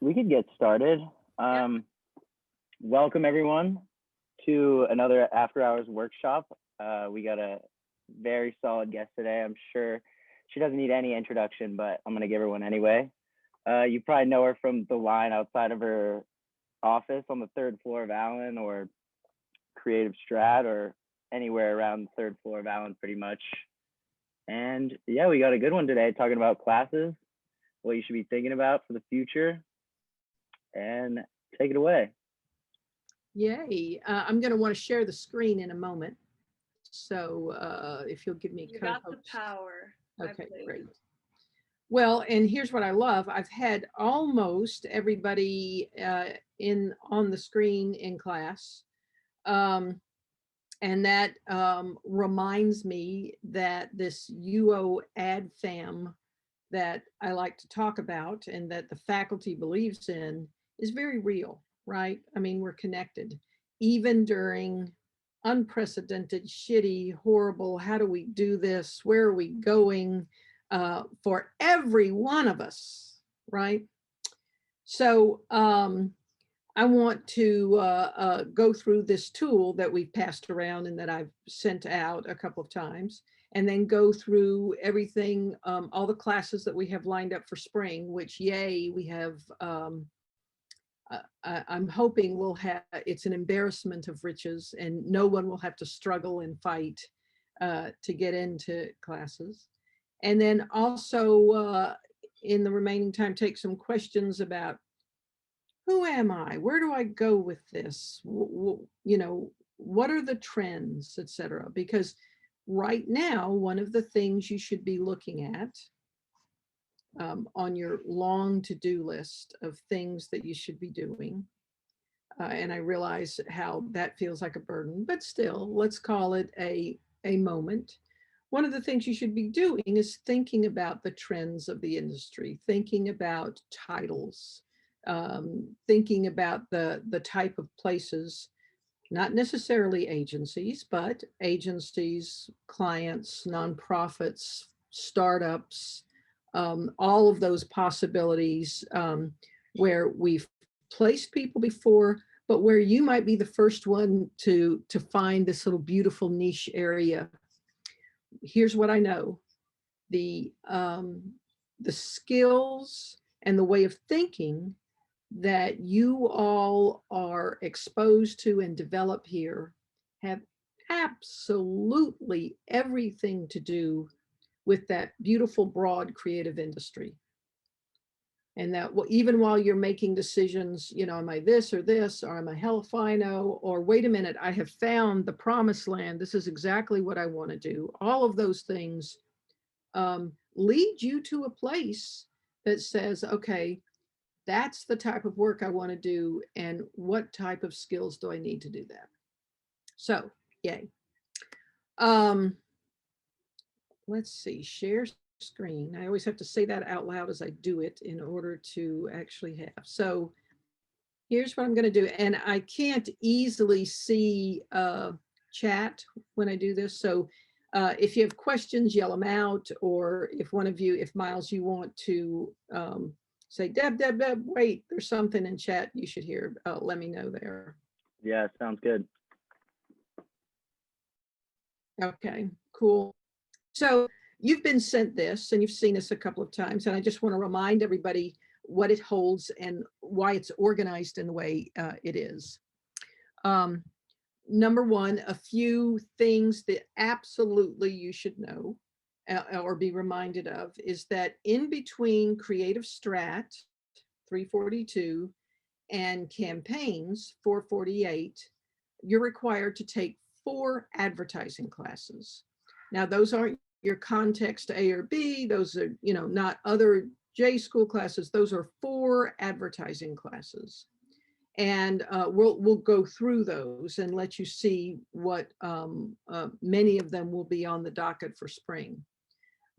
we could get started. Welcome everyone to another After Hours workshop. We got a very solid guest today. I'm sure she doesn't need any introduction, but I'm gonna give her one anyway. You probably know her from the line outside of her office on the third floor of Allen, or Creative Strat, or anywhere around the third floor of Allen pretty much. And yeah, we got a good one today talking about classes, what you should be thinking about for the future, and take it away. Yay. I'm going to want to share the screen in a moment. So if you'll give me you got the power. Okay, great. Well, and here's what I love. I've had almost everybody on the screen in class. And that reminds me that this UO ad fam that I like to talk about and that the faculty believes in is very real, right? I mean, we're connected, even during unprecedented, shitty, horrible, how do we do this? Where are we going? For every one of us, right? So I want to go through this tool that we've passed around and that I've sent out a couple of times, and then go through everything, all the classes that we have lined up for spring, which yay, we have, I'm hoping we'll have, it's an embarrassment of riches and no one will have to struggle and fight to get into classes. And then also in the remaining time, take some questions about who am I? Where do I go with this? You know, what are the trends, etc.? Because right now, one of the things you should be looking at on your long to-do list of things that you should be doing, and I realize how that feels like a burden, but still, let's call it a moment. One of the things you should be doing is thinking about the trends of the industry, thinking about titles, thinking about the type of places, not necessarily agencies, but agencies, clients, nonprofits, startups, all of those possibilities where we've placed people before, but where you might be the first one to find this little beautiful niche area. Here's what I know. The skills and the way of thinking that you all are exposed to and develop here have absolutely everything to do with that beautiful, broad creative industry. And that even while you're making decisions, you know, am I this or this, or am I Helfino, or wait a minute, I have found the promised land. This is exactly what I want to do. All of those things lead you to a place that says, okay, that's the type of work I want to do, and what type of skills do I need to do that? So, yay. Let's see, share screen. I always have to say that out loud as I do it in order to actually have. So here's what I'm going to do, and I can't easily see chat when I do this. So if you have questions, yell them out, or if one of you, if Miles, you want to say, Deb, wait, there's something in chat you should hear. Let me know there. Yeah, sounds good. Okay, cool. So you've been sent this and you've seen this a couple of times, and I just want to remind everybody what it holds and why it's organized in the way it is. Number one, a few things that absolutely you should know or be reminded of is that in between Creative Strat 342 and campaigns 448, you're required to take 4 advertising classes. Now, those aren't your context A or B. Those are, you know, not other J school classes. Those are 4 advertising classes. And we'll go through those and let you see what many of them will be on the docket for spring.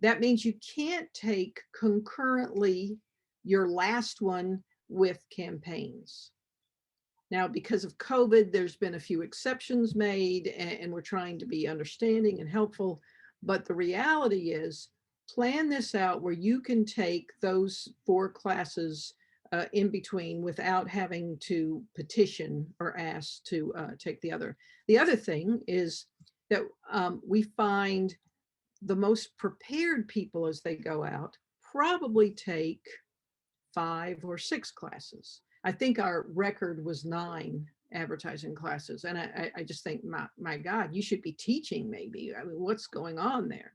That means you can't take concurrently your last one with campaigns. Now, because of COVID, there's been a few exceptions made, and we're trying to be understanding and helpful. But the reality is, plan this out where you can take those 4 classes in between without having to petition or ask to take the other. The other thing is that we find the most prepared people as they go out probably take 5 or 6 classes. I think our record was 9 advertising classes. And I just think, my God, you should be teaching maybe. I mean, what's going on there?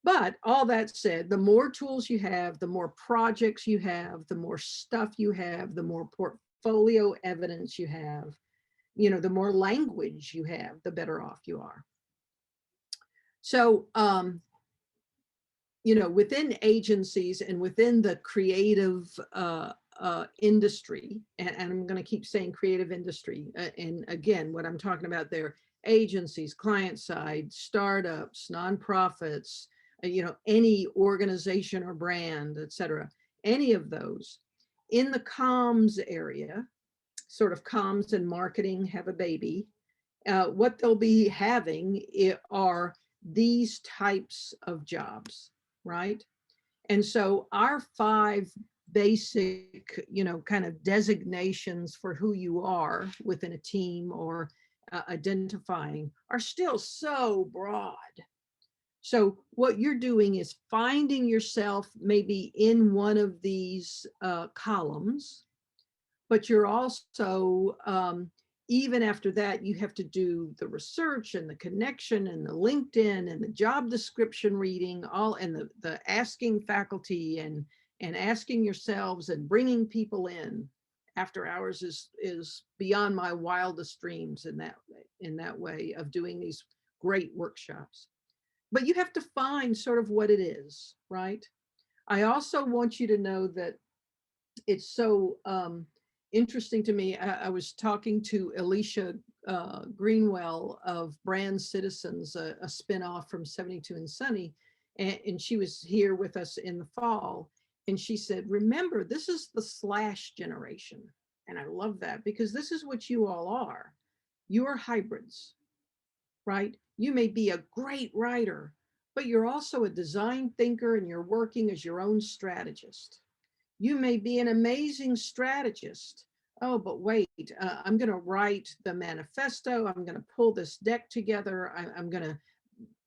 But all that said, the more tools you have, the more projects you have, the more stuff you have, the more portfolio evidence you have, the more language you have, the better off you are. So, within agencies and within the creative industry, and I'm going to keep saying creative industry, and again, what I'm talking about there, agencies, client side, startups, nonprofits, any organization or brand, etc., any of those in the comms area, sort of comms and marketing have a baby. What they'll be having are these types of jobs, right? And so our 5 basic, kind of designations for who you are within a team or identifying are still so broad. So what you're doing is finding yourself maybe in one of these columns, but you're also, even after that, you have to do the research and the connection and the LinkedIn and the job description reading, all, and the asking faculty and asking yourselves and bringing people in. After Hours is beyond my wildest dreams in that way of doing these great workshops. But you have to find sort of what it is, right? I also want you to know that it's so interesting to me. I was talking to Alicia Greenwell of Brand Citizens, a spinoff from 72 and Sunny, and she was here with us in the fall. And she said, remember, this is the slash generation. And I love that because this is what you all are. You are hybrids, right? You may be a great writer, but you're also a design thinker and you're working as your own strategist. You may be an amazing strategist. Oh, but wait, I'm going to write the manifesto. I'm going to pull this deck together. I'm going to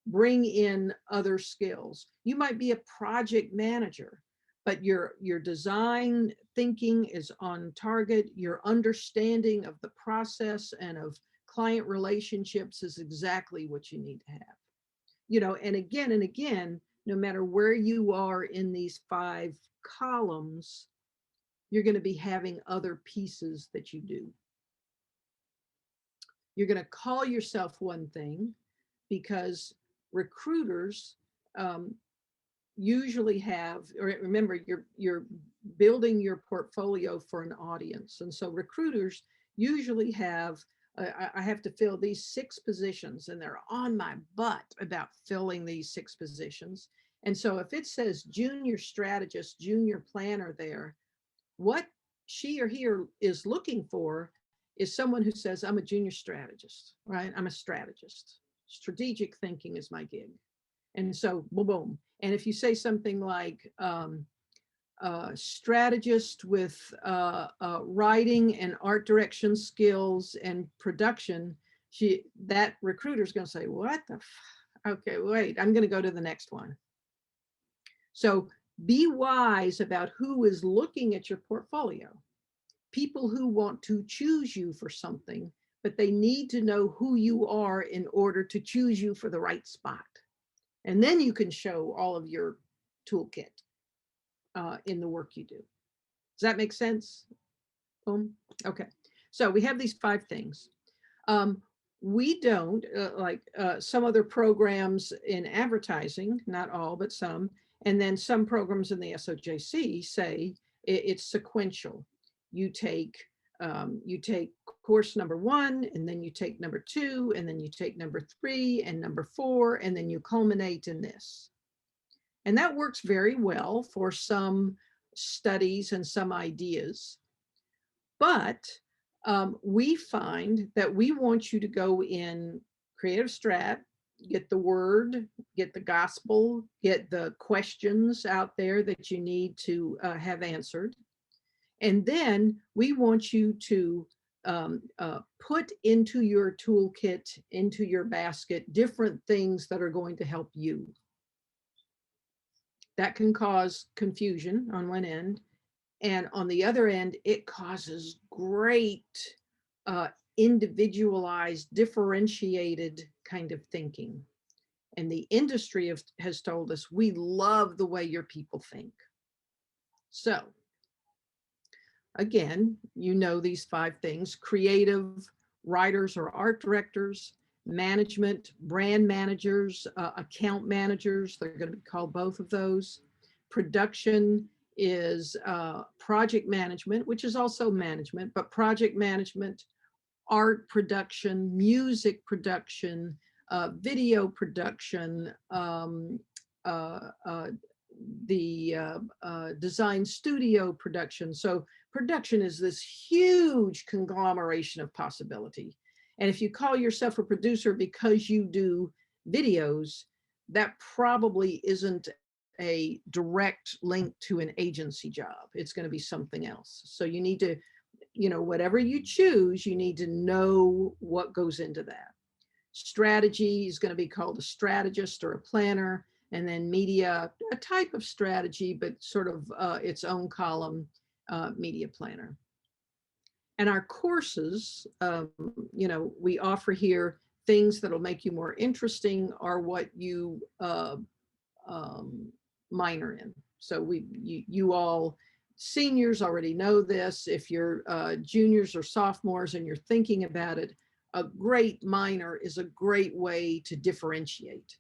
bring in other skills. You might be a project manager, but your design thinking is on target. Your understanding of the process and of client relationships is exactly what you need to have. And again, no matter where you are in these 5 columns, you're going to be having other pieces that you do. You're going to call yourself one thing because recruiters usually have, or remember, you're building your portfolio for an audience. And so recruiters usually have, I have to fill these 6 positions, and they're on my butt about filling these 6 positions. And so if it says junior strategist, junior planner there, what she or he is looking for is someone who says, I'm a junior strategist, right? I'm a strategist. Strategic thinking is my gig. And so, boom, boom. And if you say something like strategist with writing and art direction skills and production, that recruiter is going to say, what the okay, wait, I'm going to go to the next one. So be wise about who is looking at your portfolio. People who want to choose you for something, but they need to know who you are in order to choose you for the right spot. And then you can show all of your toolkit in the work you do. Does that make sense? Boom. Okay. So we have these 5 things. We don't, like some other programs in advertising, not all, but some, and then some programs in the SOJC say it's sequential. You take course number 1, and then you take number 2, and then you take number 3 and number 4, and then you culminate in this. And that works very well for some studies and some ideas. But we find that we want you to go in creative strat, get the word, get the gospel, get the questions out there that you need to have answered. And then we want you to put into your toolkit, into your basket, different things that are going to help you. That can cause confusion on one end. And on the other end, it causes great individualized, differentiated kind of thinking. And the industry has told us, we love the way your people think. So again, you know these 5 things: creative, writers or art directors, management, brand managers, account managers, they're going to be called both of those. Production is project management, which is also management, but project management, art production, music production, video production, the design studio production. So production is this huge conglomeration of possibility. And if you call yourself a producer because you do videos, that probably isn't a direct link to an agency job. It's going to be something else. So you need to, whatever you choose, you need to know what goes into that. Strategy is going to be called a strategist or a planner. And then media, a type of strategy, but sort of its own column, media planner. And our courses, we offer here things that'll make you more interesting or what you minor in. So you all seniors already know this. If you're juniors or sophomores and you're thinking about it, a great minor is a great way to differentiate.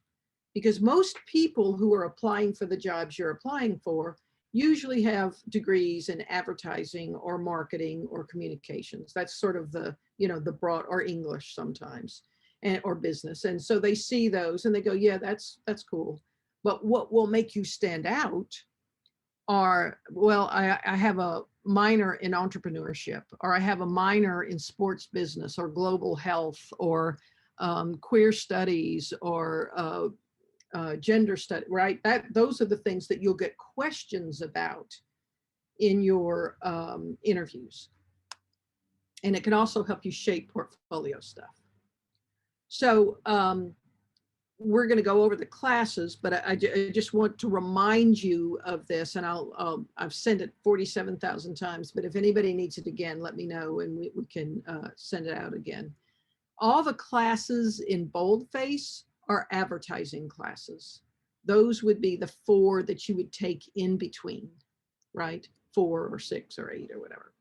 Because most people who are applying for the jobs you're applying for usually have degrees in advertising or marketing or communications. That's sort of the broad, or English sometimes, or business. And so they see those and they go, yeah, that's cool. But what will make you stand out are, well, I have a minor in entrepreneurship, or I have a minor in sports business or global health or queer studies or gender study, right? Those are the things that you'll get questions about in your interviews. And it can also help you shape portfolio stuff. So we're going to go over the classes, but I just want to remind you of this, and I've sent it 47,000 times, but if anybody needs it again, let me know and we can send it out again. All the classes in boldface are advertising classes. Those would be the 4 that you would take in between, right? 4 or 6 or 8 or whatever.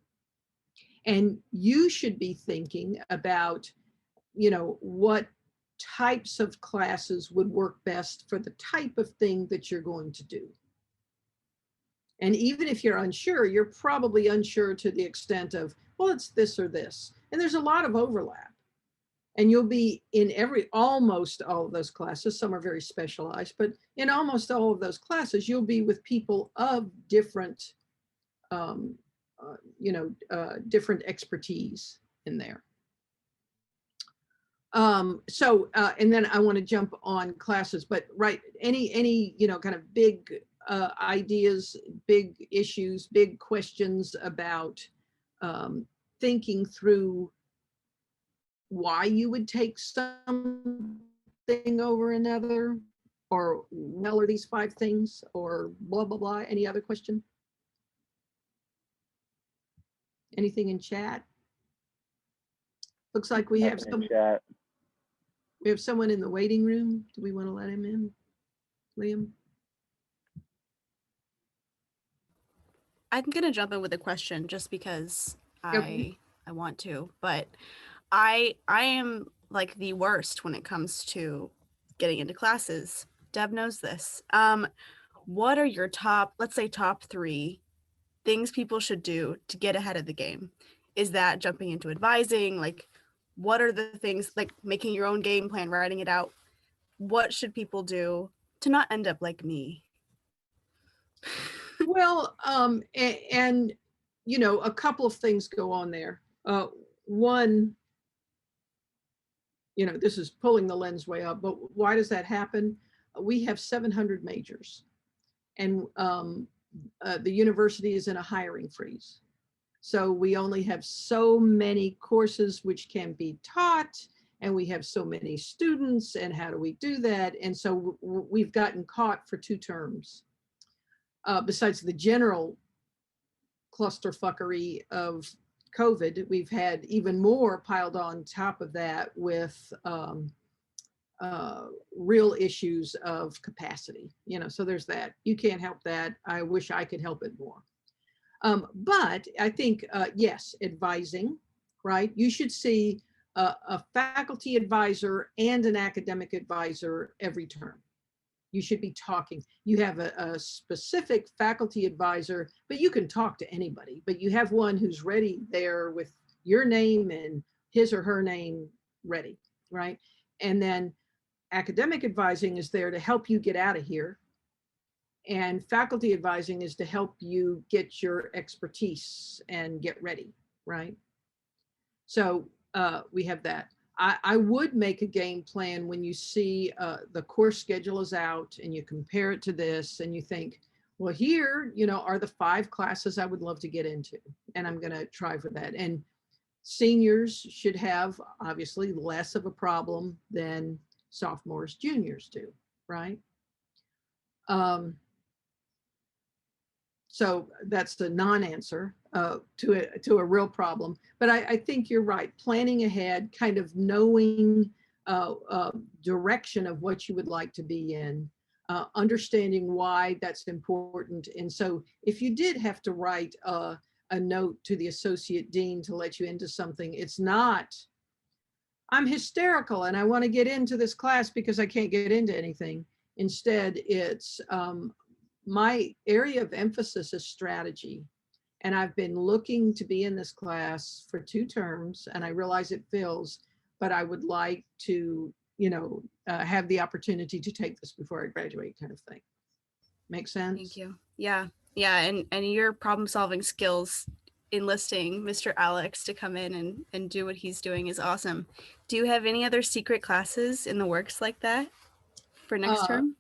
And you should be thinking about, what types of classes would work best for the type of thing that you're going to do. And even if you're unsure, you're probably unsure to the extent of, well, it's this or this. And there's a lot of overlap. And you'll be in almost all of those classes. Some are very specialized, but in almost all of those classes, you'll be with people of different, different expertise in there. And then I want to jump on classes, but right, any kind of big ideas, big issues, big questions about thinking through why you would take something over another, or well, are these 5 things, or blah, blah, blah. Any other question? Anything in chat? Looks like we have someone in the waiting room. Do we want to let him in, Liam? I'm going to jump in with a question just because Okay. I want to, but I am like the worst when it comes to getting into classes. Deb knows this. What are your let's say top 3 things people should do to get ahead of the game? Is that jumping into advising? Like, what are the things, like making your own game plan, writing it out? What should people do to not end up like me? Well, and a couple of things go on there. One, this is pulling the lens way up, but why does that happen? We have 700 majors, and the university is in a hiring freeze. So we only have so many courses which can be taught, and we have so many students, and how do we do that? And so we've gotten caught for 2 terms. Besides the general clusterfuckery of COVID, we've had even more piled on top of that with real issues of capacity, so there's that. You can't help that. I wish I could help it more. But I think, yes, advising, right? You should see a faculty advisor and an academic advisor every term. You should be talking. You have a specific faculty advisor, but you can talk to anybody, but you have one who's ready there with your name and his or her name ready, right? And then academic advising is there to help you get out of here. And faculty advising is to help you get your expertise and get ready, right? So we have that. I would make a game plan when you see the course schedule is out and you compare it to this and you think, well, here, are the 5 classes I would love to get into, and I'm going to try for that. And seniors should have obviously less of a problem than sophomores, juniors do, right? So that's the non-answer to a real problem. But I think you're right. Planning ahead, kind of knowing direction of what you would like to be in, understanding why that's important. And so if you did have to write a note to the associate dean to let you into something, it's not, I'm hysterical and I want to get into this class because I can't get into anything. Instead, it's my area of emphasis is strategy. And I've been looking to be in this class for 2 terms, and I realize it fills, but I would like to, have the opportunity to take this before I graduate, kind of thing. Make sense? Thank you. Yeah. Yeah. And your problem solving skills, enlisting Mr. Alex to come in and do what he's doing is awesome. Do you have any other secret classes in the works like that for next term?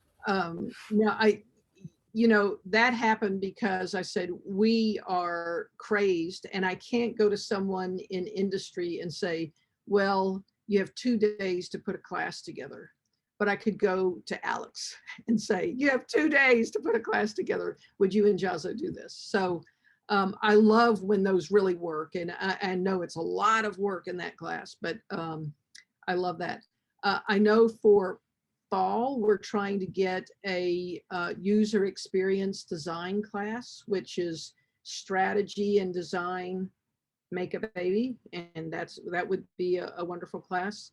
No, that happened because I said, we are crazed and I can't go to someone in industry and say, well, you have 2 days to put a class together. But I could go to Alex and say, you have 2 days to put a class together. Would you and Jazo do this? So I love when those really work. And I know it's a lot of work in that class, but I love that. I know for fall, we're trying to get a user experience design class, which is strategy and design make a baby. And that would be a wonderful class.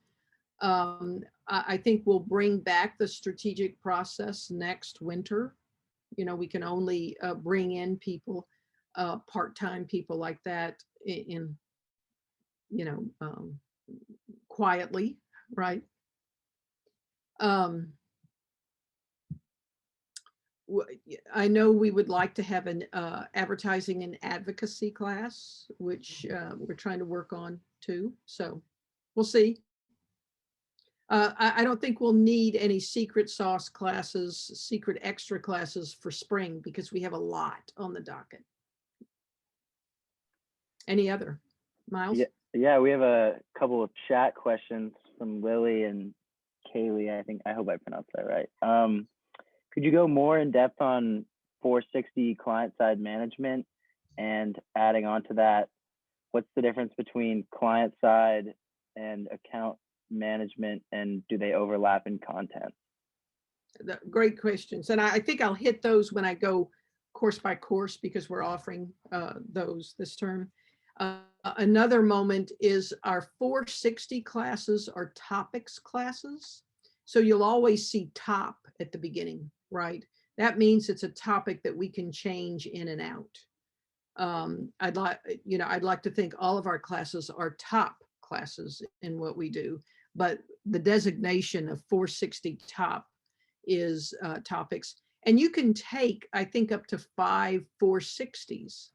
I think we'll bring back the strategic process next winter. We can only bring in people, part-time people like that in quietly, right? I know we would like to have an advertising and advocacy class, which we're trying to work on too. So we'll see. I don't think we'll need any secret sauce classes, secret extra classes for spring because we have a lot on the docket. Any other? Miles? Yeah, we have a couple of chat questions from Lily and Kaylee. I hope I pronounced that right. Could you go more in depth on 460 client-side management, and adding on to that, what's the difference between client-side and account management, and do they overlap in content? Great questions. And I think I'll hit those when I go course by course because we're offering those this term. Another moment is our 460 classes are topics classes. So you'll always see top at the beginning, right? That means it's a topic that we can change in and out. I'd like to think all of our classes are top classes in what we do, but the designation of 460 top is topics. And you can take, I think, up to 5 460s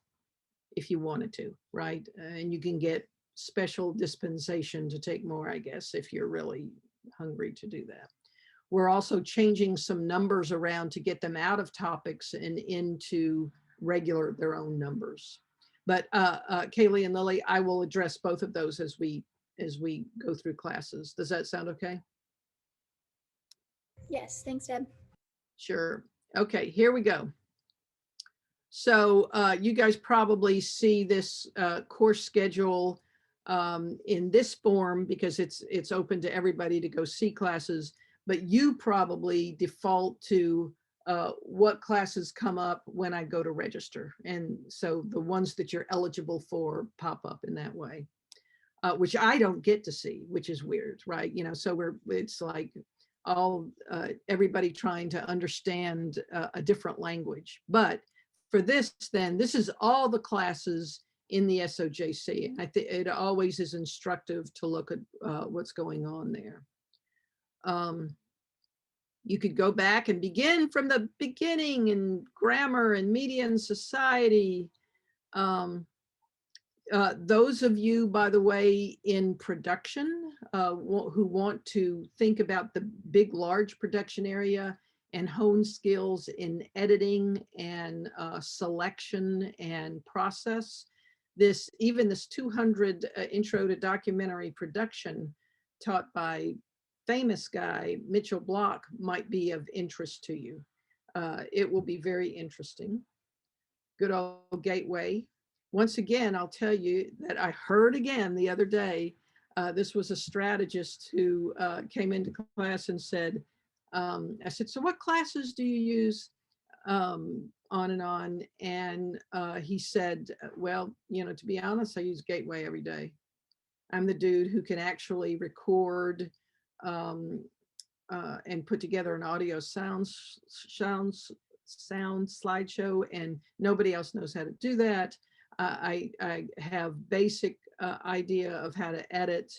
if you wanted to, right? And you can get special dispensation to take more, I guess, if you're really hungry to do that. We're also changing some numbers around to get them out of topics and into regular, their own numbers. But Kaylee and Lily, I will address both of those as we go through classes. Does that sound okay? Yes, thanks, Deb. Sure. Okay, here we go. So you guys probably see this course schedule in this form because it's open to everybody to go see classes, but you probably default to what classes come up when I go to register. And so the ones that you're eligible for pop up in that way, which I don't get to see, which is weird, right? You know, so it's like all everybody trying to understand a different language. But for this, then, this is all the classes in the SOJC. And I think it always is instructive to look at what's going on there. You could go back and begin from the beginning in grammar and media and society. Those of you, by the way, in production who want to think about the big, large production area and hone skills in editing and selection and process, even this 200 intro to documentary production taught by famous guy Mitchell Block might be of interest to you. It will be very interesting. Good old Gateway. Once again, I'll tell you that I heard again the other day, this was a strategist who came into class and said, I said, so what classes do you use? On and on. And he said, well, you know, to be honest, I use Gateway every day. I'm the dude who can actually record and put together an audio sound slideshow, and nobody else knows how to do that. I have basic idea of how to edit,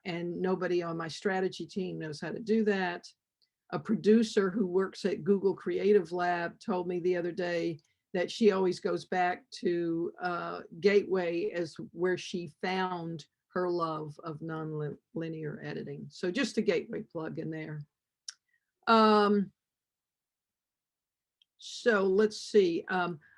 and nobody on my strategy team knows how to do that. A producer who works at Google Creative Lab told me the other day that she always goes back to Gateway as where she found her love of non-linear editing. So just a Gateway plug in there. So let's see.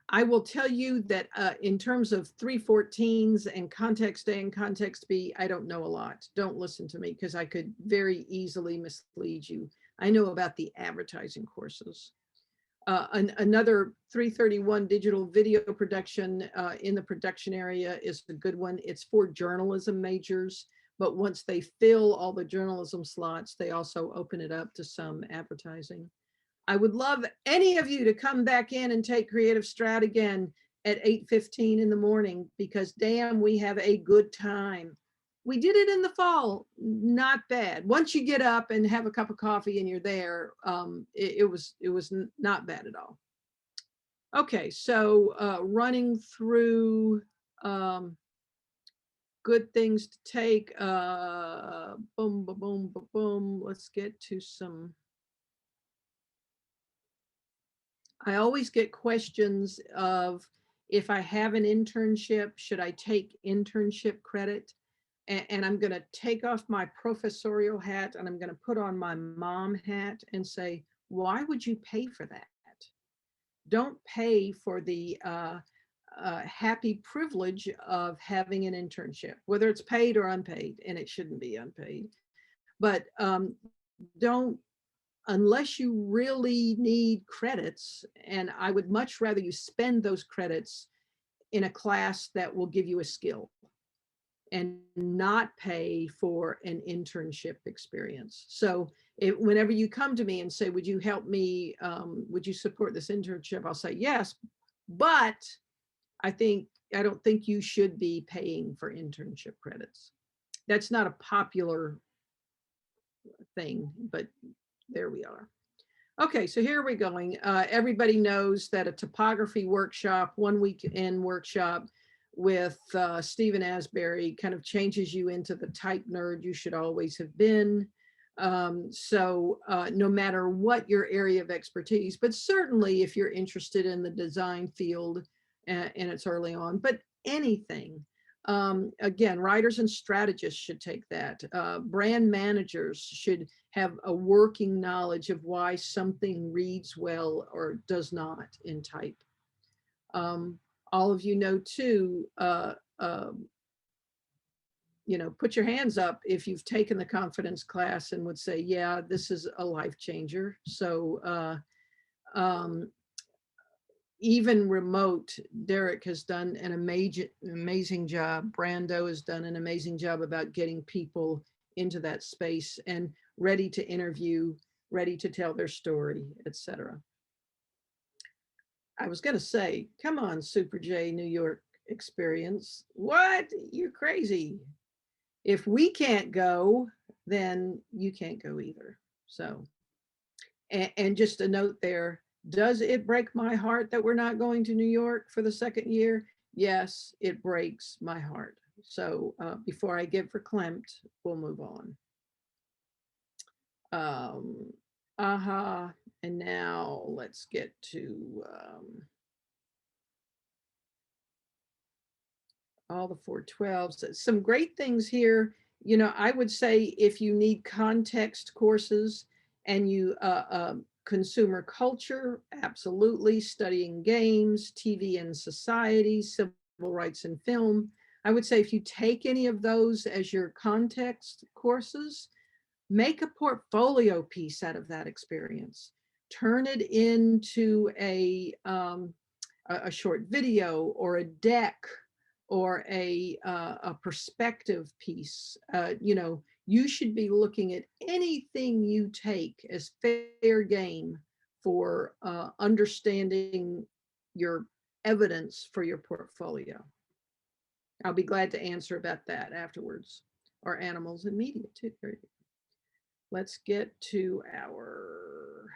I will tell you that in terms of 314s and context A and context B, I don't know a lot. Don't listen to me because I could very easily mislead you. I know about the advertising courses. Another 331 digital video production in the production area is a good one. It's for journalism majors, but once they fill all the journalism slots, they also open it up to some advertising. I would love any of you to come back in and take Creative Strat again at 8:15 in the morning, because damn, we have a good time. We did it in the fall, not bad. Once you get up and have a cup of coffee and you're there, it was not bad at all. Okay, so running through good things to take. Boom, boom, boom, boom, boom. Let's get to some. I always get questions of, if I have an internship, should I take internship credit? And I'm going to take off my professorial hat and I'm going to put on my mom hat and say, why would you pay for that? Don't pay for the happy privilege of having an internship, whether it's paid or unpaid, and it shouldn't be unpaid. But don't, unless you really need credits, and I would much rather you spend those credits in a class that will give you a skill and not pay for an internship experience. So whenever you come to me and say, would you help me, would you support this internship? I'll say yes, but I don't think you should be paying for internship credits. That's not a popular thing, but there we are. Okay, so here we're going. Everybody knows that a topography workshop, 1 weekend workshop with Stephen Asbury kind of changes you into the type nerd you should always have been. So no matter what your area of expertise, but certainly if you're interested in the design field and it's early on, but anything. Again, writers and strategists should take that. Brand managers should have a working knowledge of why something reads well or does not in type. all of you know too, you know, put your hands up if you've taken the confidence class and would say, yeah, this is a life changer. So even remote, Derek has done an amazing job. Brando has done an amazing job about getting people into that space and ready to interview, ready to tell their story, etc. I was going to say, come on, Super J New York experience. What? You're crazy. If we can't go, then you can't go either. So, and just a note there, does it break my heart that we're not going to New York for the second year? Yes, it breaks my heart. So before I get verklempt, we'll move on. And now let's get to all the 412s. Some great things here. You know, I would say if you need context courses and you consumer culture, absolutely. Studying games, TV and society, civil rights and film. I would say if you take any of those as your context courses, make a portfolio piece out of that experience. Turn it into a short video or a deck or a perspective piece. You know, you should be looking at anything you take as fair game for understanding your evidence for your portfolio. I'll be glad to answer about that afterwards, or animals and media too. Let's get to our,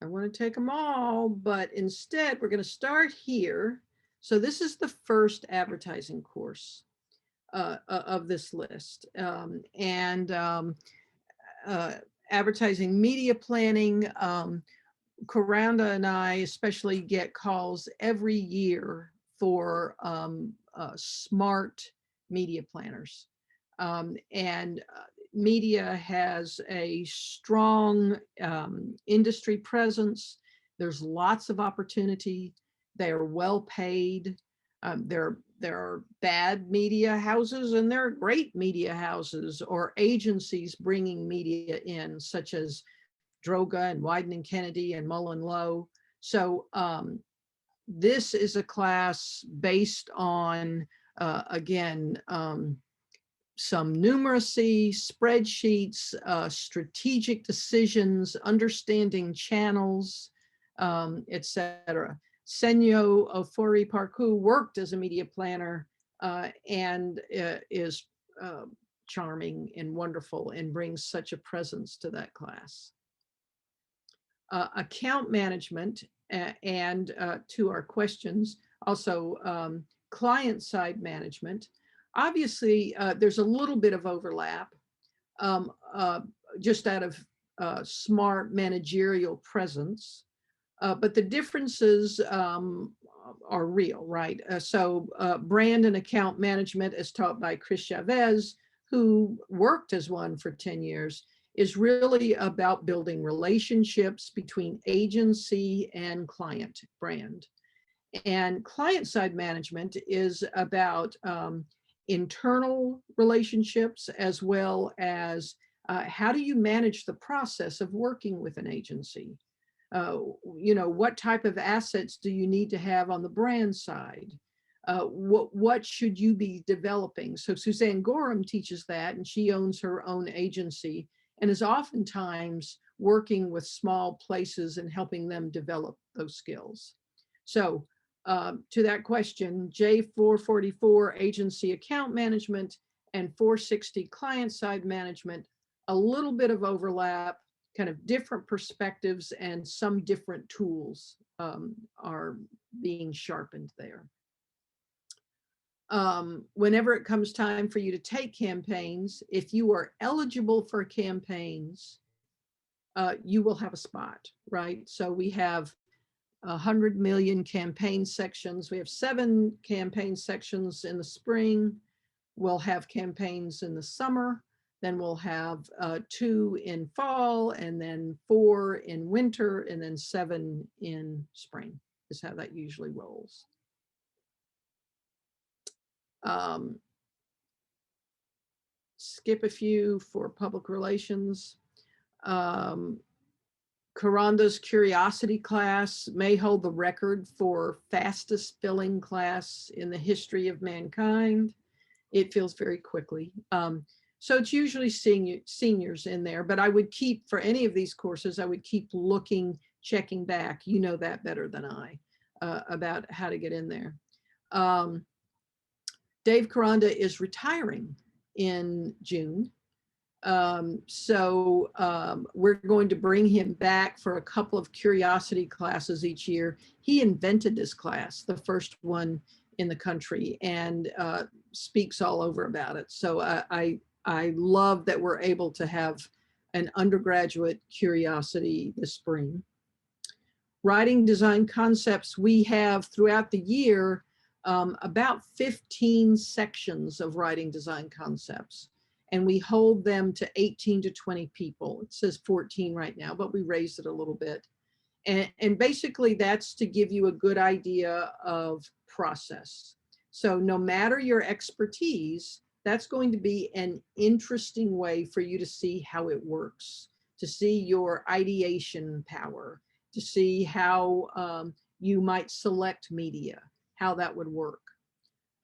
I want to take them all, but instead we're going to start here. So this is the first advertising course of this list. Advertising media planning, Karanda and I especially get calls every year for smart media planners. Media has a strong industry presence. There's lots of opportunity. They are well paid. There are bad media houses and there are great media houses or agencies bringing media in, such as Droga and Wyden and Kennedy and Mullen Lowe. So this is a class based on, again, some numeracy, spreadsheets, strategic decisions, understanding channels, etc. Senyo Ofori Parku worked as a media planner and is charming and wonderful and brings such a presence to that class. Account management and to our questions, also client-side management. Obviously, there's a little bit of overlap just out of smart managerial presence, but the differences are real, right? So brand and account management as taught by Chris Chavez, who worked as one for 10 years, is really about building relationships between agency and client brand. And client-side management is about internal relationships as well as how do you manage the process of working with an agency? You know, what type of assets do you need to have on the brand side? What should you be developing? So Suzanne Gorham teaches that, and she owns her own agency and is oftentimes working with small places and helping them develop those skills. So to that question, J444 agency account management and 460 client-side management, a little bit of overlap, kind of different perspectives, and some different tools are being sharpened there. Whenever it comes time for you to take campaigns, if you are eligible for campaigns, you will have a spot, right? So we have 100 million campaign sections. We have 7 campaign sections in the spring. We'll have campaigns in the summer. Then we'll have 2 in fall, and then 4 in winter, and then 7 in spring. is how that usually rolls. Skip a few for public relations. Karanda's curiosity class may hold the record for fastest filling class in the history of mankind. It fills very quickly. So it's usually seniors in there, but I would keep, for any of these courses, I would keep looking, checking back. You know that better than I, about how to get in there. Dave Karanda is retiring in June. We're going to bring him back for a couple of curiosity classes each year. He invented this class, the first one in the country, and speaks all over about it. So I love that we're able to have an undergraduate curiosity this spring. Writing design concepts, we have throughout the year about 15 sections of writing design concepts, and we hold them to 18 to 20 people. It says 14 right now, but we raised it a little bit. And basically that's to give you a good idea of process. So no matter your expertise, that's going to be an interesting way for you to see how it works, to see your ideation power, to see how you might select media, how that would work.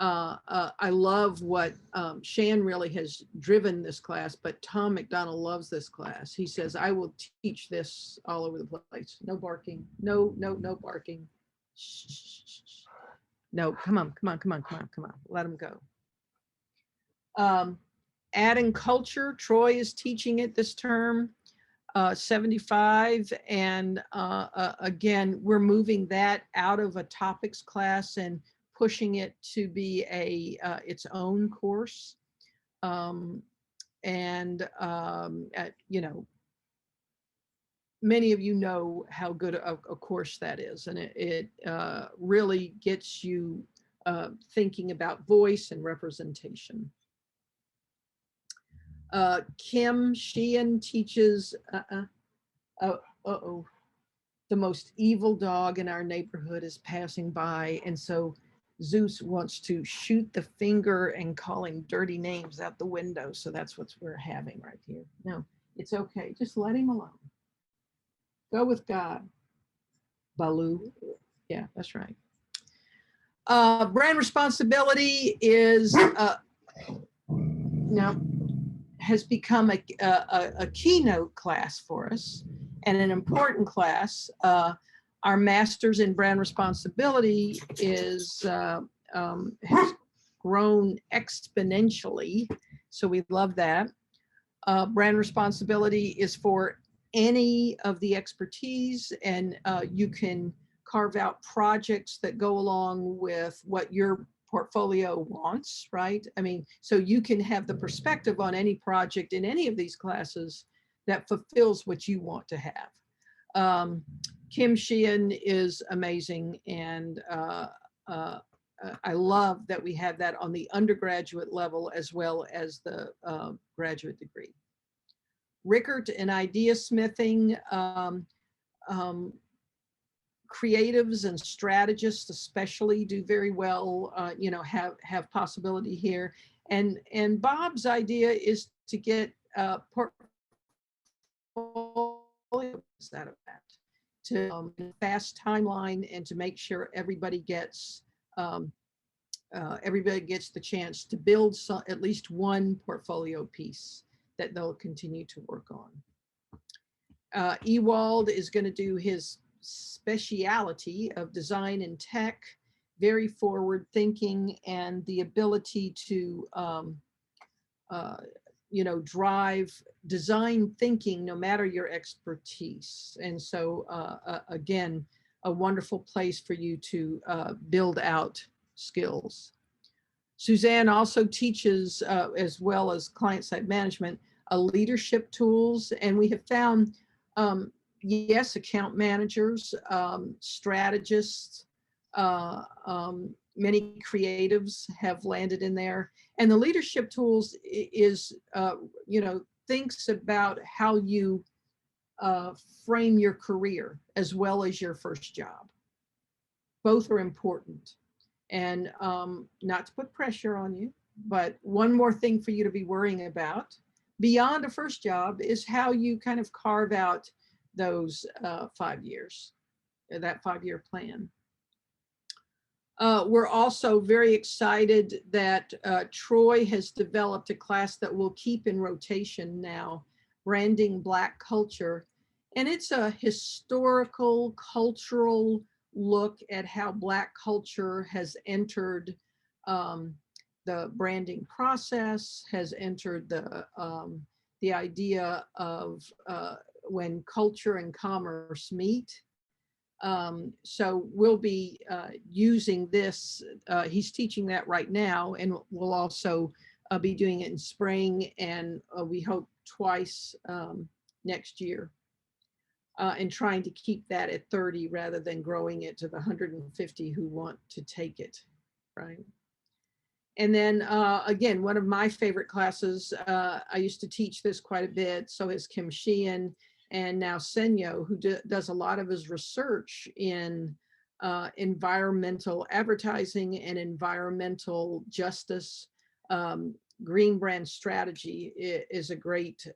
I love what Shan really has driven this class, but Tom McDonald loves this class. He says, I will teach this all over the place. No barking. No barking. Shh, shh, shh, shh. No, come on. Let him go. Adding culture, Troy is teaching it this term, 75. And again, we're moving that out of a topics class and pushing it to be its own course. You know, many of you know how good a course that is, and it really gets you thinking about voice and representation. Kim Sheehan teaches, the most evil dog in our neighborhood is passing by, and so Zeus wants to shoot the finger and call him dirty names out the window. So that's what we're having right here. No, it's okay. Just let him alone. Go with God. Baloo. Yeah, that's right. Brand responsibility is now has become a keynote class for us and an important class. Our master's in brand responsibility has grown exponentially, so we love that. Brand responsibility is for any of the expertise, and you can carve out projects that go along with what your portfolio wants, right? I mean, so you can have the perspective on any project in any of these classes that fulfills what you want to have. Kim Sheehan is amazing, and I love that we have that on the undergraduate level as well as the graduate degree. Rickert and idea smithing, creatives and strategists especially do very well, you know, have possibility here. And Bob's idea is to get portfolios out of that, to fast timeline, and to make sure everybody gets the chance to build at least one portfolio piece that they'll continue to work on. Ewald is going to do his speciality of design and tech, very forward thinking, and the ability to you know, drive design thinking no matter your expertise. And so again, a wonderful place for you to build out skills. Suzanne also teaches, as well as client-side management, leadership tools, and we have found, yes, account managers, strategists, many creatives have landed in there. And the leadership tools is, you know, thinks about how you frame your career as well as your first job. both are important. And not to put pressure on you, but one more thing for you to be worrying about beyond a first job is how you kind of carve out those 5 years, that 5-year plan. We're also very excited that Troy has developed a class that will keep in rotation now, Branding Black Culture. And it's a historical, cultural look at how Black culture has entered the branding process, has entered the idea of when culture and commerce meet. So we'll be using this. He's teaching that right now, and we'll also be doing it in spring, and we hope twice next year, and trying to keep that at 30 rather than growing it to the 150 who want to take it, right? And then again, one of my favorite classes, I used to teach this quite a bit, so is Kim Sheehan, and now Senyo, who does a lot of his research in environmental advertising and environmental justice. Green Brand Strategy is a great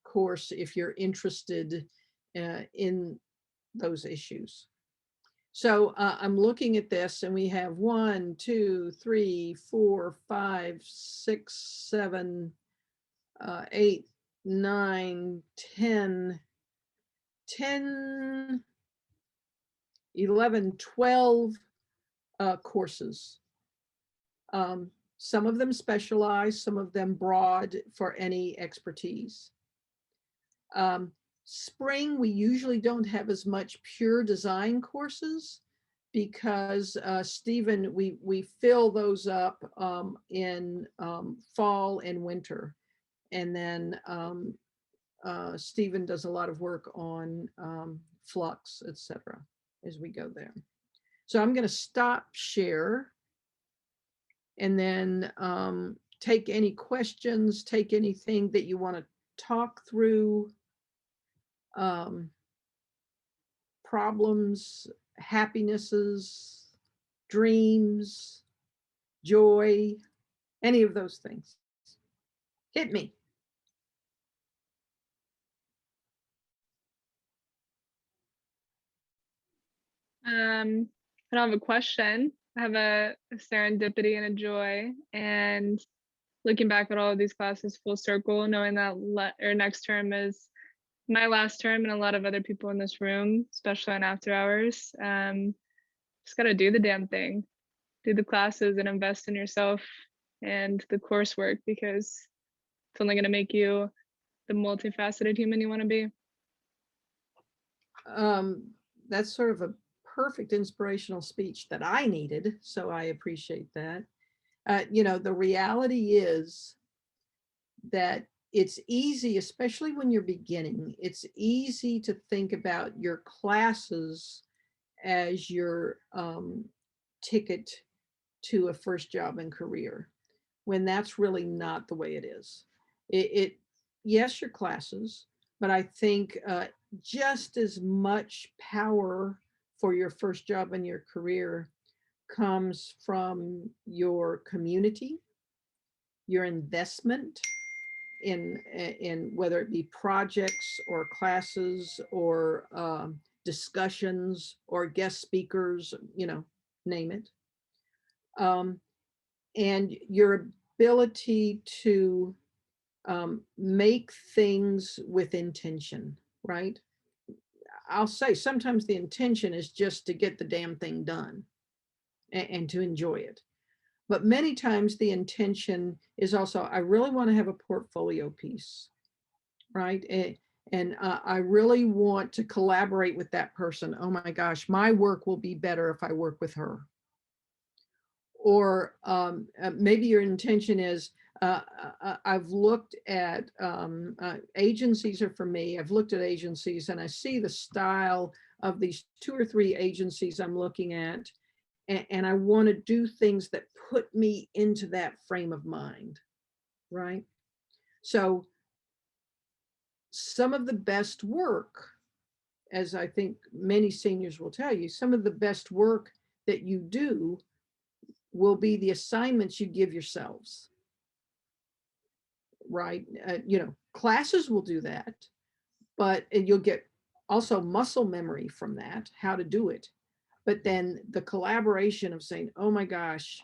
course if you're interested in those issues. So I'm looking at this, and we have 1, 2, 3, 4, 5, 6, 7, 8, 9, 10, 11, 12 courses. Some of them specialized, some of them broad for any expertise. Spring, we usually don't have as much pure design courses because Stephen, we fill those up in fall and winter. And then Stephen does a lot of work on flux, etc. as we go there. So I'm going to stop share and then take any questions, take anything that you want to talk through. Problems, happinesses, dreams, joy, any of those things. Hit me. I don't have a question. I have a serendipity and a joy. And looking back at all of these classes full circle, knowing that next term is my last term and a lot of other people in this room, especially on after hours. Just got to do the damn thing, do the classes and invest in yourself and the coursework, because it's only going to make you the multifaceted human you want to be. That's sort of a perfect inspirational speech that I needed, so I appreciate that. You know, the reality is that it's easy, especially when you're beginning, it's easy to think about your classes as your ticket to a first job and career, when that's really not the way it is. Yes, your classes, but I think just as much power for your first job and your career comes from your community, your investment in whether it be projects or classes or discussions or guest speakers, you know, name it. And your ability to make things with intention, right? I'll say sometimes the intention is just to get the damn thing done and to enjoy it. But many times the intention is also, I really want to have a portfolio piece, right? And I really want to collaborate with that person. Oh my gosh, my work will be better if I work with her. Or maybe your intention is, I've looked at agencies are for me. I've looked at agencies and I see the style of these 2 or 3 agencies I'm looking at, and I want to do things that put me into that frame of mind, right? So some of the best work, as I think many seniors will tell you, some of the best work that you do will be the assignments you give yourselves, right? You know, classes will do that, but you'll get also muscle memory from that, how to do it. But then the collaboration of saying, oh my gosh,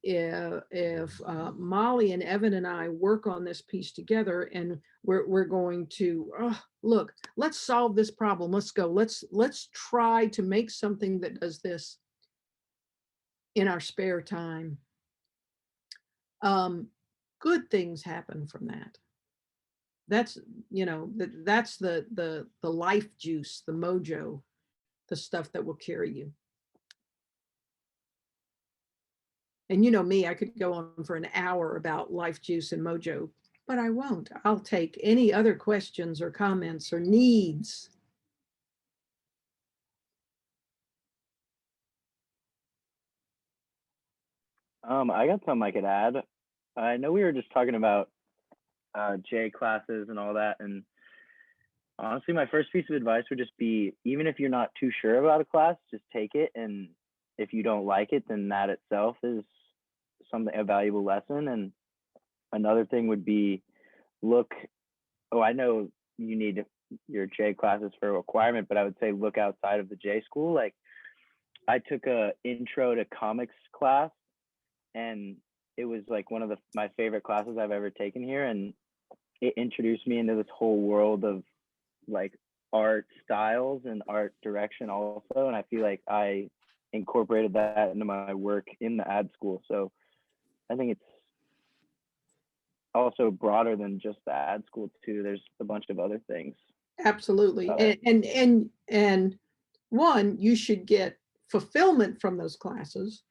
if Molly and Evan and I work on this piece together, and we're going to, oh, look, let's solve this problem. Let's go. Let's try to make something that does this in our spare time. Good things happen from that. That's, you know, that's the life juice, the mojo, the stuff that will carry you. And you know me, I could go on for an hour about life juice and mojo, but I won't. I'll take any other questions or comments or needs. I got something I could add. I know we were just talking about J classes and all that, and honestly, my first piece of advice would just be, even if you're not too sure about a class, just take it, and if you don't like it, then that itself is a valuable lesson. And another thing would be, I know you need your J classes for a requirement, but I would say look outside of the J school. Like, I took a intro to comics class, and it was like one of my favorite classes I've ever taken here, and it introduced me into this whole world of like art styles and art direction also, and I feel like I incorporated that into my work in the ad school. So I think it's also broader than just the ad school too. There's a bunch of other things. Absolutely. And one, you should get fulfillment from those classes,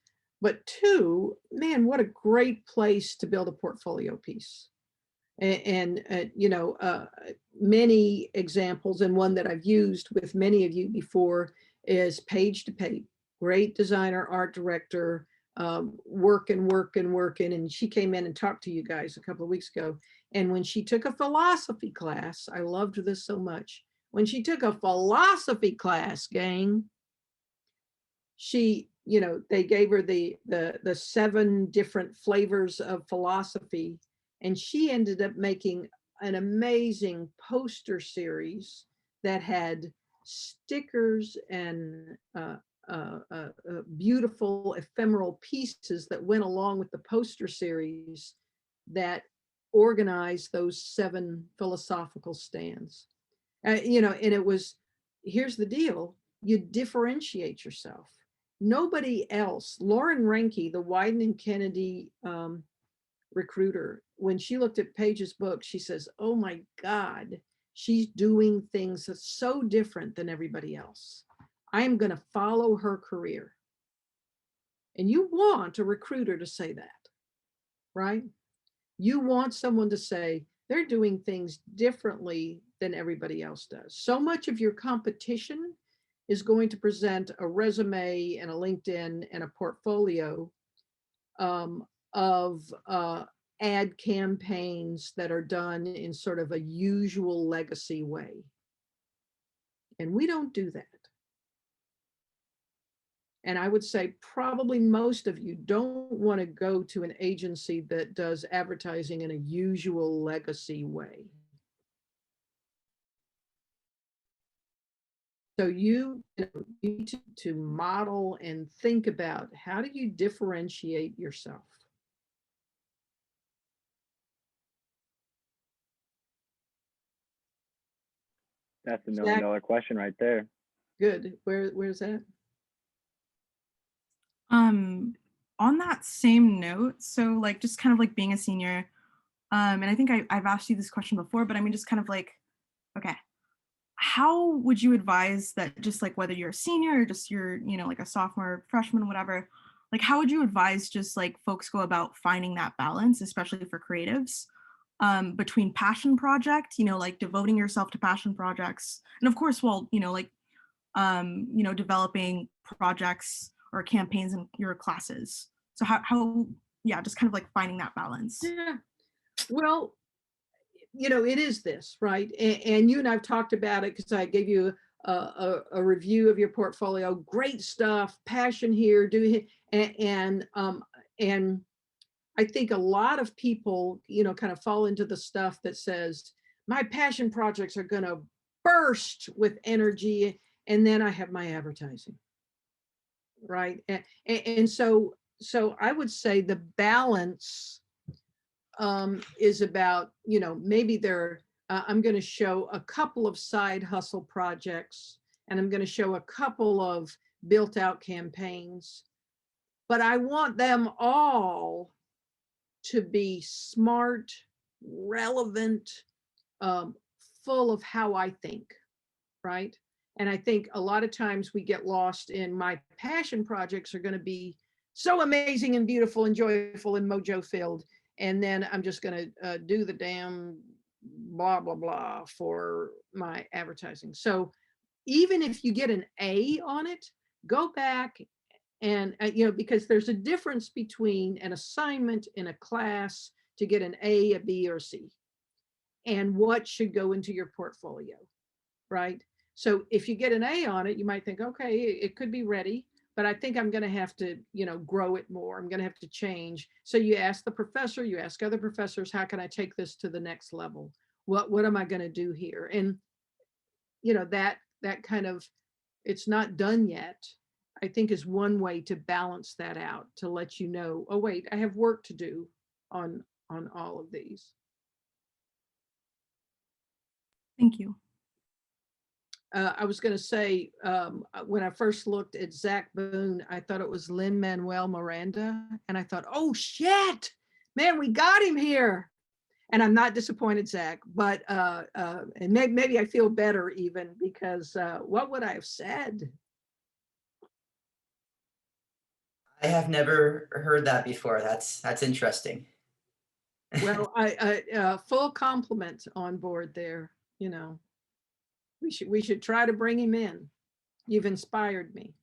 but two, man, what a great place to build a portfolio piece. And you know, many examples, and one that I've used with many of you before is Page to Page. Great designer, art director, working, and she came in and talked to you guys a couple of weeks ago. And when she took a philosophy class, I loved this so much. When she took a philosophy class, gang, she, you know, they gave her the 7 different flavors of philosophy, and she ended up making an amazing poster series that had stickers and beautiful ephemeral pieces that went along with the poster series that organized those 7 philosophical stands. You know, and it was, here's the deal, you differentiate yourself. Nobody else, Lauren Renke, the Wyden and Kennedy recruiter, when she looked at Paige's book, she says, oh my God, she's doing things that's so different than everybody else. I am going to follow her career. And you want a recruiter to say that, right? You want someone to say they're doing things differently than everybody else does. So much of your competition is going to present a resume and a LinkedIn and a portfolio of ad campaigns that are done in sort of a usual legacy way. And we don't do that. And I would say probably most of you don't want to go to an agency that does advertising in a usual legacy way. So you need to model and think about, how do you differentiate yourself? That's the $1 million question right there. Good. Where's that? On that same note, so like just kind of like being a senior, and I think I've asked you this question before, but I mean, just kind of like, okay, how would you advise that, just like whether you're a senior or just you're, you know, like a sophomore, freshman, whatever, like how would you advise just like folks go about finding that balance, especially for creatives, between passion project, you know, like devoting yourself to passion projects, and of course, well, you know, like, you know, developing projects or campaigns in your classes. So how, yeah, just kind of like finding that balance. Yeah. Well, you know, it is this, right? And you and I've talked about it because I gave you a review of your portfolio. Great stuff, passion here, and I think a lot of people, kind of fall into the stuff that says my passion projects are going to burst with energy, and then I have my advertising, right? And so I would say the balance is about, maybe I'm going to show a couple of side hustle projects, and I'm going to show a couple of built out campaigns, but I want them all to be smart, relevant, full of how I think, right? And I think a lot of times we get lost in my passion projects are going to be so amazing and beautiful and joyful and mojo filled. And then I'm just going to do the damn blah, blah, blah for my advertising. So even if you get an A on it, go back and, because there's a difference between an assignment in a class to get an A, a B, or a C, and what should go into your portfolio, right? So if you get an A on it, you might think, okay, it could be ready, but I think I'm going to have to, grow it more. I'm going to have to change. So you ask the professor, you ask other professors, how can I take this to the next level? What am I going to do here? And, that kind of, it's not done yet, I think, is one way to balance that out, to let you know, oh, wait, I have work to do on all of these. Thank you. I was going to say, when I first looked at Zach Boone, I thought it was Lin-Manuel Miranda. And I thought, oh, shit, man, we got him here. And I'm not disappointed, Zach, but and maybe I feel better even, because what would I have said? I have never heard that before. That's interesting. Well, I full compliment on board there. We should try to bring him in. You've inspired me.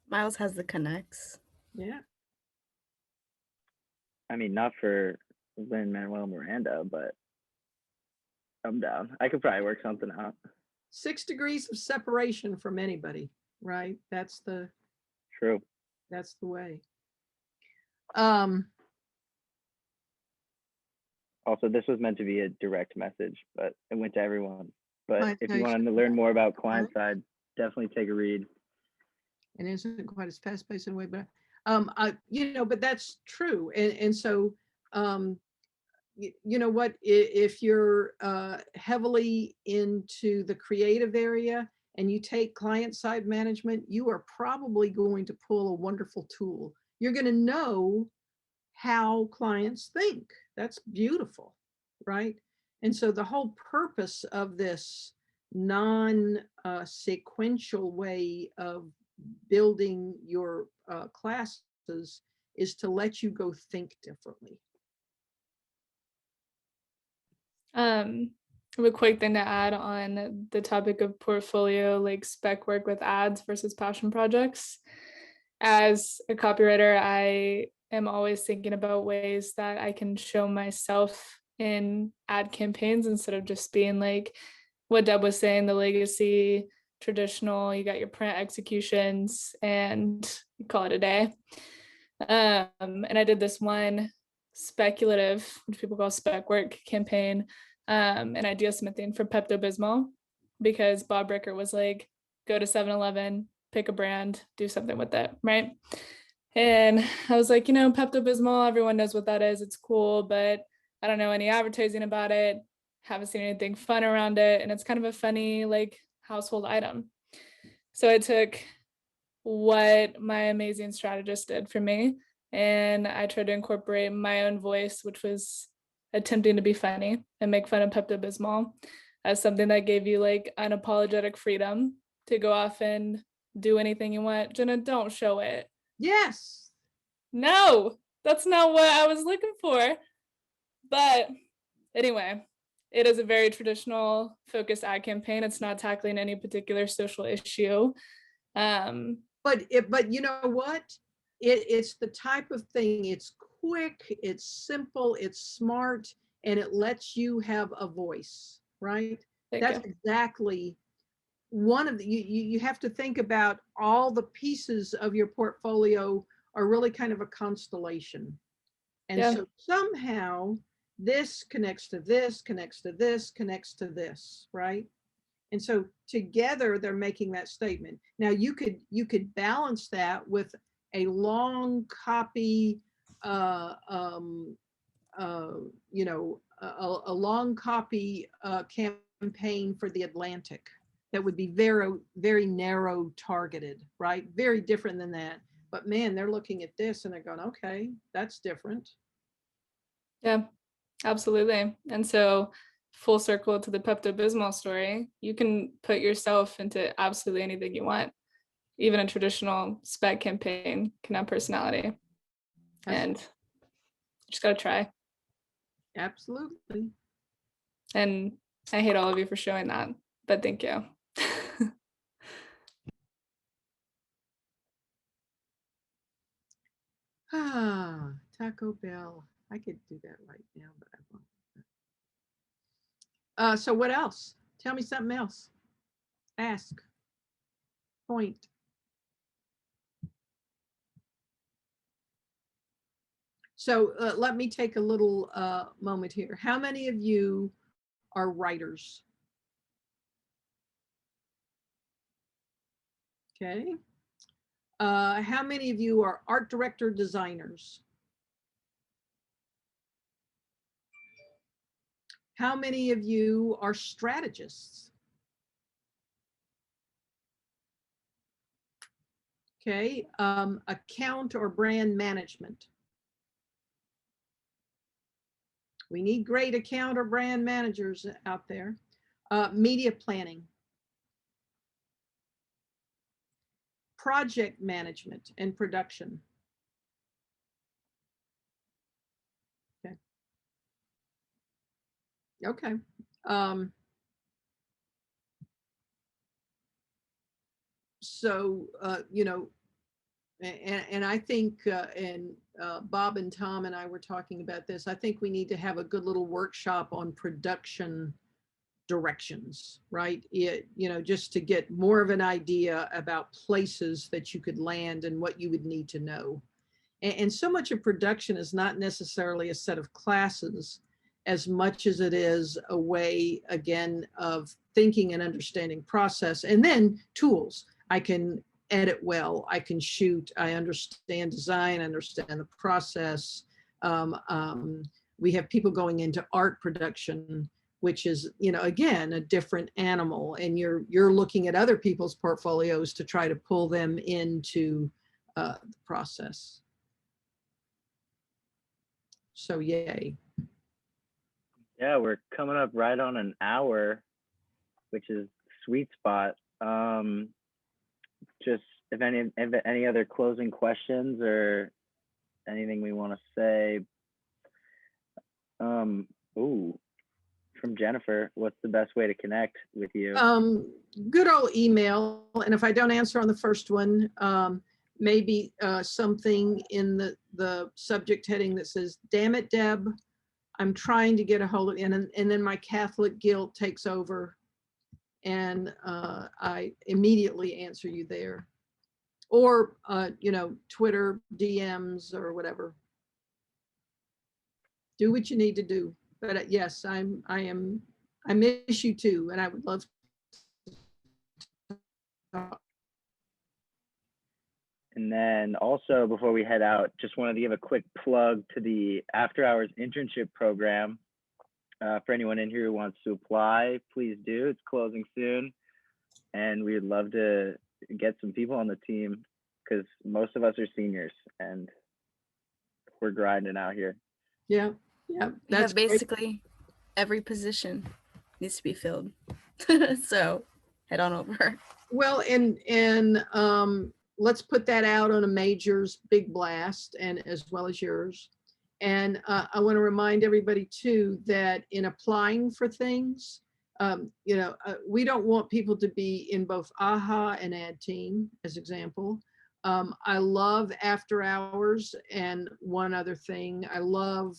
Miles has the connects. Yeah. I mean, not for Lin-Manuel Miranda, but I'm down. I could probably work something out. 6 degrees of separation from anybody, right? That's the way. Also, this was meant to be a direct message, but it went to everyone. But Client if you side. wanted to learn more about client side, definitely take a read. And it isn't quite as fast paced in a way, but but that's true. And so you know what, if you're heavily into the creative area and you take client side management, you are probably going to pull a wonderful tool. You're going to know how clients think. That's beautiful, right? And so the whole purpose of this non-sequential way of building your classes is to let you go think differently. I have a quick thing to add on the topic of portfolio, like spec work with ads versus passion projects. As a copywriter, I am always thinking about ways that I can show myself in ad campaigns instead of just being like what Deb was saying, the legacy, traditional, you got your print executions and you call it a day. And I did this one speculative, which people call spec work campaign, and idea smithing for Pepto-Bismol, because Bob Ricker was like, go to 7-Eleven, pick a brand, do something with it, right? And I was like, Pepto-Bismol, everyone knows what that is. It's cool, but I don't know any advertising about it. Haven't seen anything fun around it. And it's kind of a funny, like, household item. So I took what my amazing strategist did for me, and I tried to incorporate my own voice, which was attempting to be funny and make fun of Pepto-Bismol as something that gave you like unapologetic freedom to go off and do anything you want. Jenna, don't show it. Yes. No, that's not what I was looking for. But anyway, it is a very traditional focused ad campaign. It's not tackling any particular social issue. But you know what? It's the type of thing, it's quick, it's simple, it's smart, and it lets you have a voice, right? That's exactly one of the, you have to think about all the pieces of your portfolio are really kind of a constellation. And Yeah. so somehow this connects to this, connects to this, connects to this, right? And so together they're making that statement. Now you could balance that with a long copy, you know, a long copy campaign for the Atlantic that would be very, very narrow targeted, right? Very different than that. But man, they're looking at this and they're going, okay, that's different. Yeah, absolutely. And so full circle to the Pepto-Bismol story, you can put yourself into absolutely anything you want. Even a traditional spec campaign can have personality. And you just gotta try. Absolutely. And I hate all of you for showing that, but thank you. Ah, Taco Bell. I could do that right now, but I won't. So what else? Tell me something else. Ask. Point. So let me take a little moment here. How many of you are writers? Okay. How many of you are art director designers? How many of you are strategists? Okay. Account or brand management. We need great account or brand managers out there. Media planning. Project management and production. Okay. Okay. So, you know, and I think, and Bob and Tom and I were talking about this, I think we need to have a good little workshop on production directions, right? You know, just to get more of an idea about places that you could land and what you would need to know. And so much of production is not necessarily a set of classes as much as it is a way, again, of thinking and understanding process, and then tools. I can edit well, I can shoot, I understand design, I understand the process. We have people going into art production, which is, you know, again, a different animal, and you're looking at other people's portfolios to try to pull them into the process. So yay. Yeah, we're coming up right on an hour, which is sweet spot. Just if any other closing questions or anything we want to say. Ooh, from Jennifer, what's the best way to connect with you? Good old email, and if I don't answer on the first one, maybe something in the subject heading that says, "Damn it, Deb, I'm trying to get a hold of," and then my Catholic guilt takes over, and I immediately answer you there, or you know, Twitter DMs or whatever. Do what you need to do. But yes, I miss you too, and I would love to talk. And then also, before we head out, just wanted to give a quick plug to the After Hours internship program. For anyone in here who wants to apply, please do. It's closing soon. And we'd love to get some people on the team because most of us are seniors and we're grinding out here. Yeah, That's that's great. basically every position needs to be filled. So head on over. Well, and let's put that out on a major's big blast, and as well as yours. And I want to remind everybody too that in applying for things, you know, we don't want people to be in both AHA and Ad Team, as example. I love After Hours, and one other thing, I love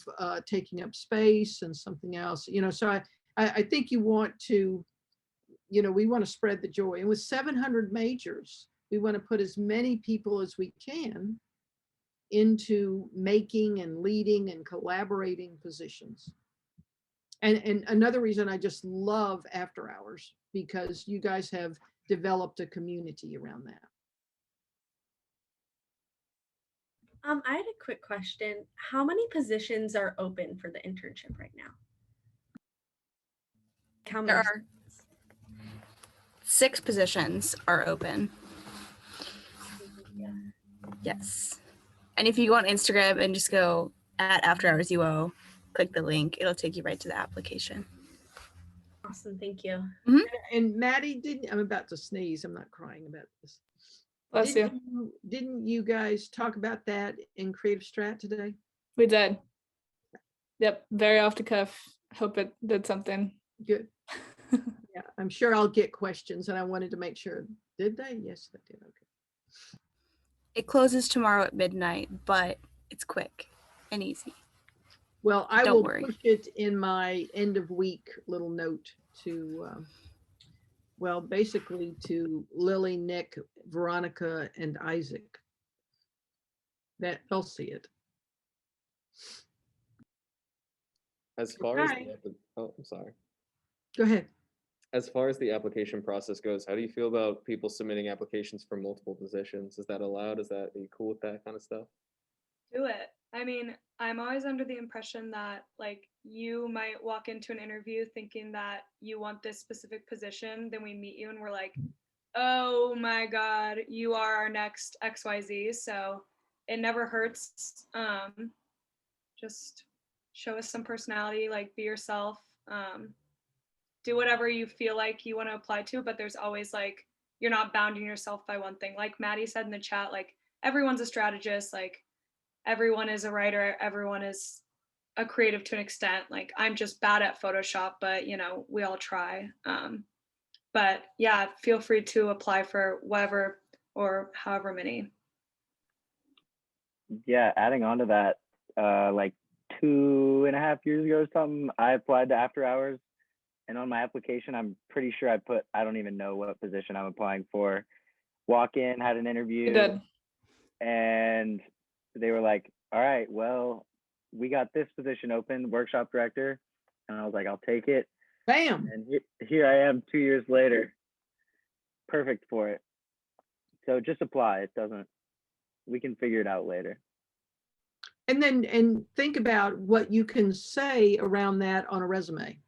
taking up space and something else. You know, so I think you want to you know, we want to spread the joy. And with 700 majors, we want to put as many people as we can into making and leading and collaborating positions. And another reason I just love After Hours, because you guys have developed a community around that. I had a quick question. How many positions are open for the internship right now? How There many? are 6 positions are open. Yes. And if you go on Instagram and just go at After Hours UO, click the link, it'll take you right to the application. Awesome, thank you. And Maddie, I'm about to sneeze. I'm not crying about this. Bless you. Didn't you guys talk about that in Creative Strat today? We did. Yep, very off the cuff. Hope it did something. Good. Yeah, I'm sure I'll get questions, and I wanted to make sure. Did they? Yes, they did. Okay. It closes tomorrow at midnight, but it's quick and easy. Well, I Don't will worry. push it in my end of week little note to, well, basically to Lily, Nick, Veronica, and Isaac. That they'll see it. As far as Okay. oh, I'm sorry. Go ahead. As far as the application process goes, how do you feel about people submitting applications for multiple positions? Is that allowed? Are you cool with that kind of stuff? Do it. I mean, I'm always under the impression that like you might walk into an interview thinking that you want this specific position, then we meet you and we're like, oh my God, you are our next XYZ. So it never hurts. Just show us some personality, like be yourself. Do whatever you feel like you want to apply to, but there's always like, you're not bounding yourself by one thing. Like Maddie said in the chat, like everyone's a strategist, like everyone is a writer, everyone is a creative to an extent. Like I'm just bad at Photoshop, but you know, we all try. But yeah, feel free to apply for whatever or however many. Yeah, adding on to that, like 2.5 years ago or something, I applied to After Hours, and on my application, I'm pretty sure I don't even know what position I'm applying for. Walk in, had an interview, You did. and they were like, all right, well, we got this position open, workshop director. And I was like, I'll take it. Bam. And here I am 2 years later. Perfect for it. So just apply. We can figure it out later. And think about what you can say around that on a resume.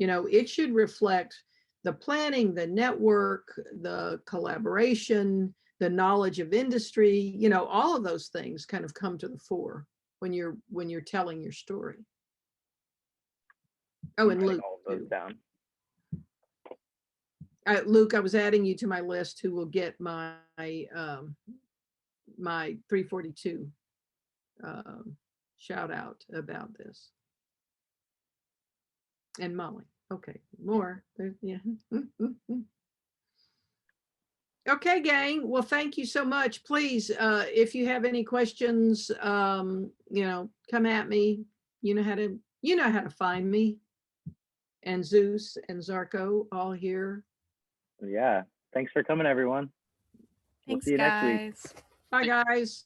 You know, it should reflect the planning, the network, the collaboration, the knowledge of industry, you know, all of those things kind of come to the fore when you're telling your story. Oh, and Luke, all of those down. Luke, I was adding you to my list who will get my my 342 shout out about this. And Molly. Okay, more. Yeah. Okay, gang. Well, thank you so much. Please, if you have any questions, you know, come at me. You know how to find me. And Zeus and Zarko all here. Yeah. Thanks for coming, everyone. Thanks, see you next week. guys. Bye, guys.